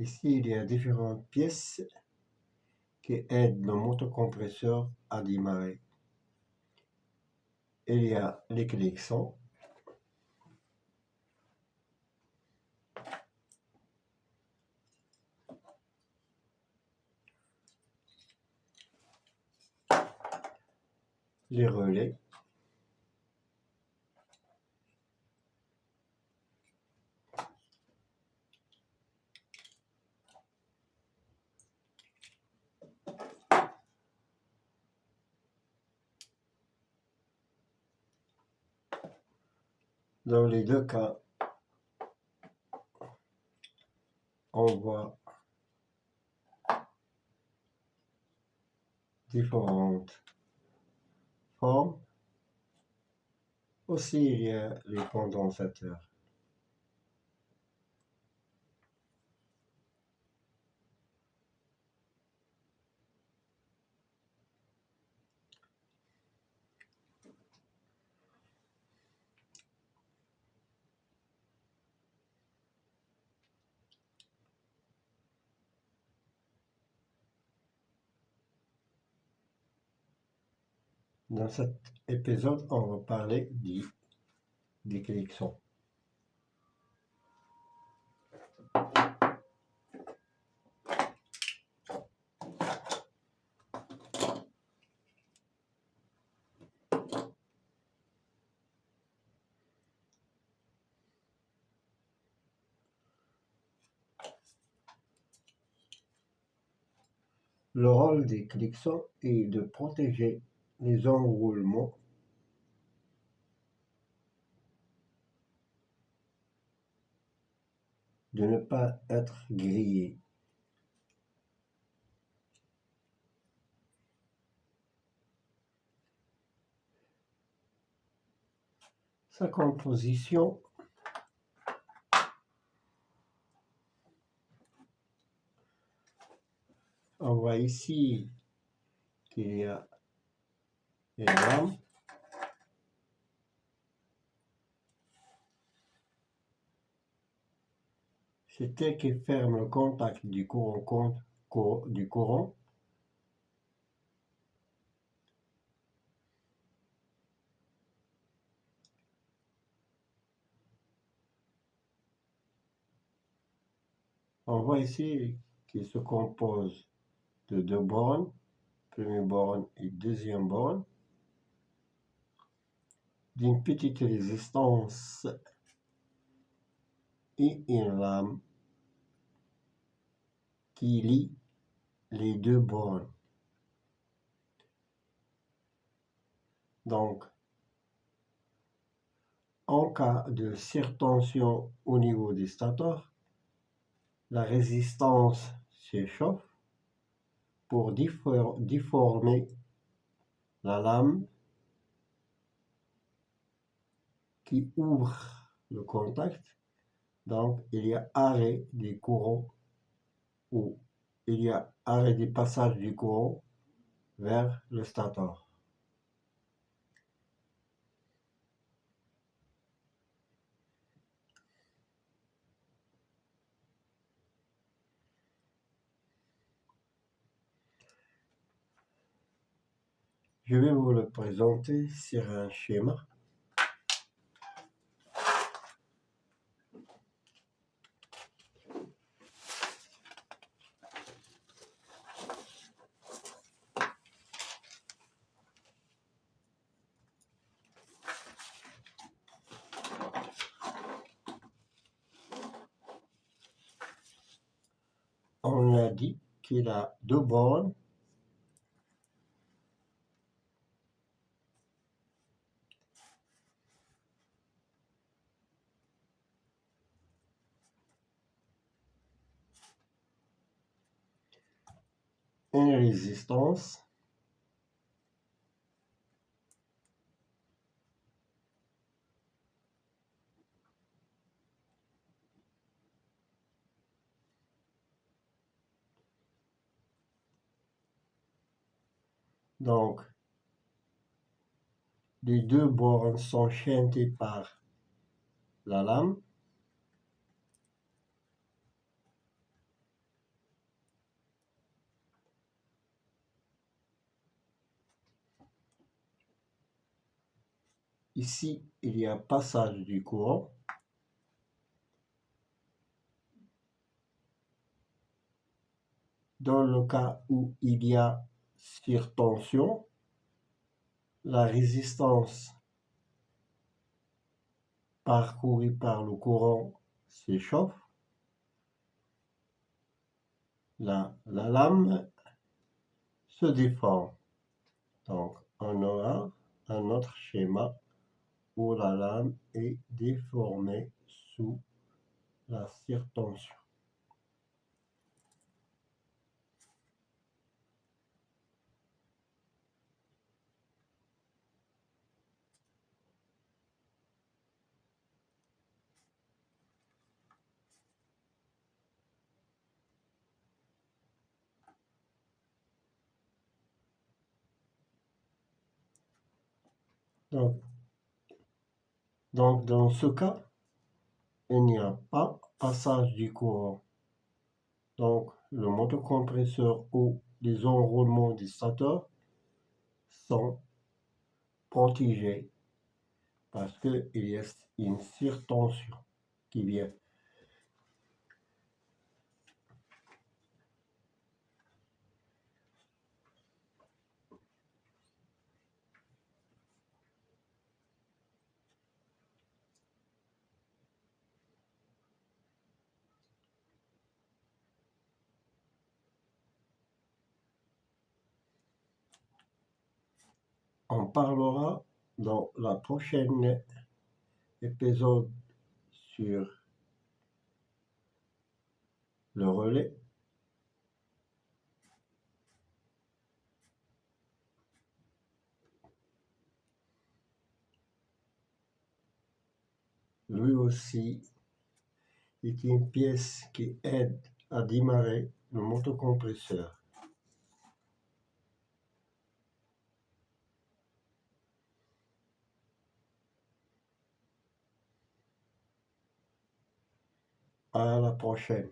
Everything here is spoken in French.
Ici, il y a différentes pièces qui aident le motocompresseur à démarrer. Il y a les klaxons, les relais, dans les deux cas, on voit différentes formes. Aussi, il y a les condensateurs. Dans cet épisode, on va parler des klaxons. Le rôle des klaxons est de protéger les enroulements de ne pas être grillés. Sa composition, on voit ici qu'il y a une lame, c'est elle qui ferme le contact du courant. On voit ici qu'il se compose de deux bornes, première borne et deuxième borne, d'une petite résistance et une lame qui lie les deux bornes. Donc, en cas de surtension au niveau des stators, la résistance s'échauffe pour déformer la lame qui ouvre le contact. Donc, il y a arrêt des courants ou il y a arrêt du passage du courant vers le stator. Je vais vous le présenter sur un schéma. On a dit qu'il a deux bornes. Une résistance donc les deux bornes sont chaînées par la lame. ici, il y a passage du courant. Dans le cas où il y a surtension, la résistance parcourue par le courant s'échauffe. La lame se déforme. Donc, on aura un autre schéma où la lame est déformée sous la surtension. Donc, dans ce cas, il n'y a pas passage du courant. Donc, le motocompresseur ou les enroulements du stateur sont protégés parce qu'il y a une surtension qui vient. On parlera dans la prochaine épisode sur le relais. Lui aussi est une pièce qui aide à démarrer le motocompresseur. À la prochaine.